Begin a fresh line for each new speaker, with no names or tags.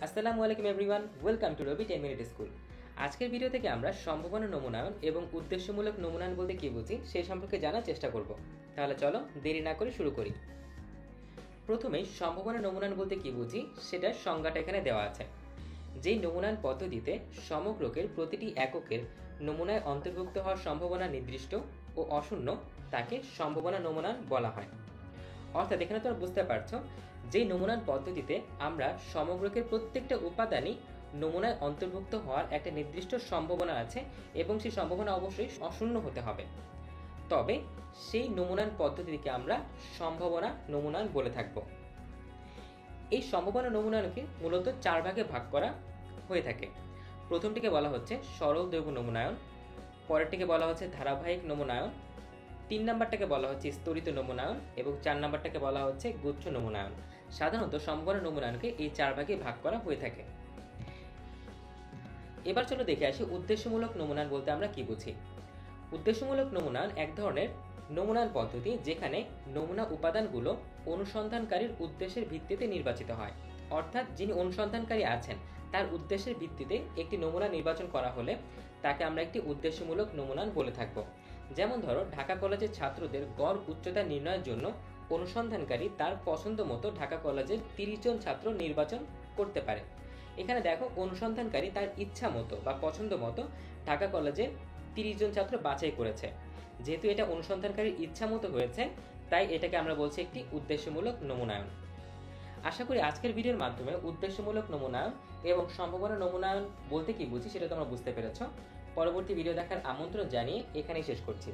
আসসালামু আলাইকুম everyone, welcome to Robi 10 minute school. আজকের ভিডিও থেকে আমরা সম্ভাবনা নমুনায়ন এবং উদ্দেশ্যমূলক নমুনায়ন বলতে কী বুঝি সেই সম্পর্কে জানার চেষ্টা করব। তাহলে চলো দেরি না করে শুরু করি। প্রথমেই সম্ভাবনা নমুনায়ন বলতে কী বুঝি সেটার সংজ্ঞাটা এখানে দেওয়া আছে। যেই নমুনায়ন পদ্ধতিতে সমগ্রকের প্রতিটি এককের নমুনায় অন্তর্ভুক্ত হওয়ার সম্ভাবনা নির্দিষ্ট ও অশূন্য তাকে সম্ভাবনা নমুনায়ন বলা হয়। অর্থাৎ এখানে তোমরা বুঝতে পারছো যেই নমুনায়ন পদ্ধতিতে আমরা সমগ্রকের প্রত্যেকটা উপাদানই নমুনায় অন্তর্ভুক্ত হওয়ার একটা নির্দিষ্ট সম্ভাবনা আছে এবং সেই সম্ভাবনা অবশ্যই অশূন্য হতে হবে, তবে সেই নমুনায়ন পদ্ধতিকে আমরা সম্ভাবনা নমুনায়ন বলে থাকব। এই সম্ভাবনা নমুনায়নকে মূলত 4 ভাগে ভাগ করা হয়ে থাকে। প্রথমটিকে বলা হচ্ছে সরল দৈর্ঘ্য নমুনায়ন, পরেরটিকে বলা হচ্ছে ধারাবাহিক নমুনায়ন, 3 নাম্বারটাকে বলা হচ্ছে স্তরিত নমুনায়ন এবং 4 নাম্বারটাকে বলা হচ্ছে গুচ্ছ নমুনায়ন। সাধারণত সম্ভাবনা নমুনায়নকে এই 4 ভাগে ভাগ করা হয়ে থাকে। এবার চলো দেখে আসি উদ্দেশ্যমূলক নমুনায়ন বলতে আমরা কি বুঝি। উদ্দেশ্যমূলক নমুনায়ন এক ধরনের নমুনায়ন পদ্ধতি যেখানে নমুনা উপাদানগুলো অনুসন্ধানকারীর উদ্দেশ্যের ভিত্তিতে নির্বাচিত হয়। অর্থাৎ যিনি অনুসন্ধানকারী আছেন তার উদ্দেশ্যের ভিত্তিতে একটি নমুনা নির্বাচন করা হলে তাকে আমরা একটি উদ্দেশ্যমূলক নমুনায়ন বলে থাকব। যেমন ধরো, ঢাকা কলেজের ছাত্রদের গড় উচ্চতা নির্ণয়ের জন্য অনুসন্ধানকারী তার পছন্দ মতো ঢাকা কলেজের 30 জন ছাত্র নির্বাচন করতে পারে। এখানে দেখো, অনুসন্ধানকারী তার ইচ্ছা মতো বা পছন্দ মতো ঢাকা কলেজে 30 জন ছাত্র বাছাই করেছে। যেহেতু এটা অনুসন্ধানকারীর ইচ্ছা মতো হয়েছে, তাই এটাকে আমরা বলছি একটি উদ্দেশ্যমূলক নমুনায়ন। আশা করি আজকের ভিডিওর মাধ্যমে উদ্দেশ্যমূলক নমুনায়ন এবং সম্ভাবনা নমুনায়ন বলতে কি বুঝি সেটা তোমরা বুঝতে পেরেছ। পরবর্তী ভিডিও দেখার আমন্ত্রণ জানিয়ে এখানেই শেষ করছি।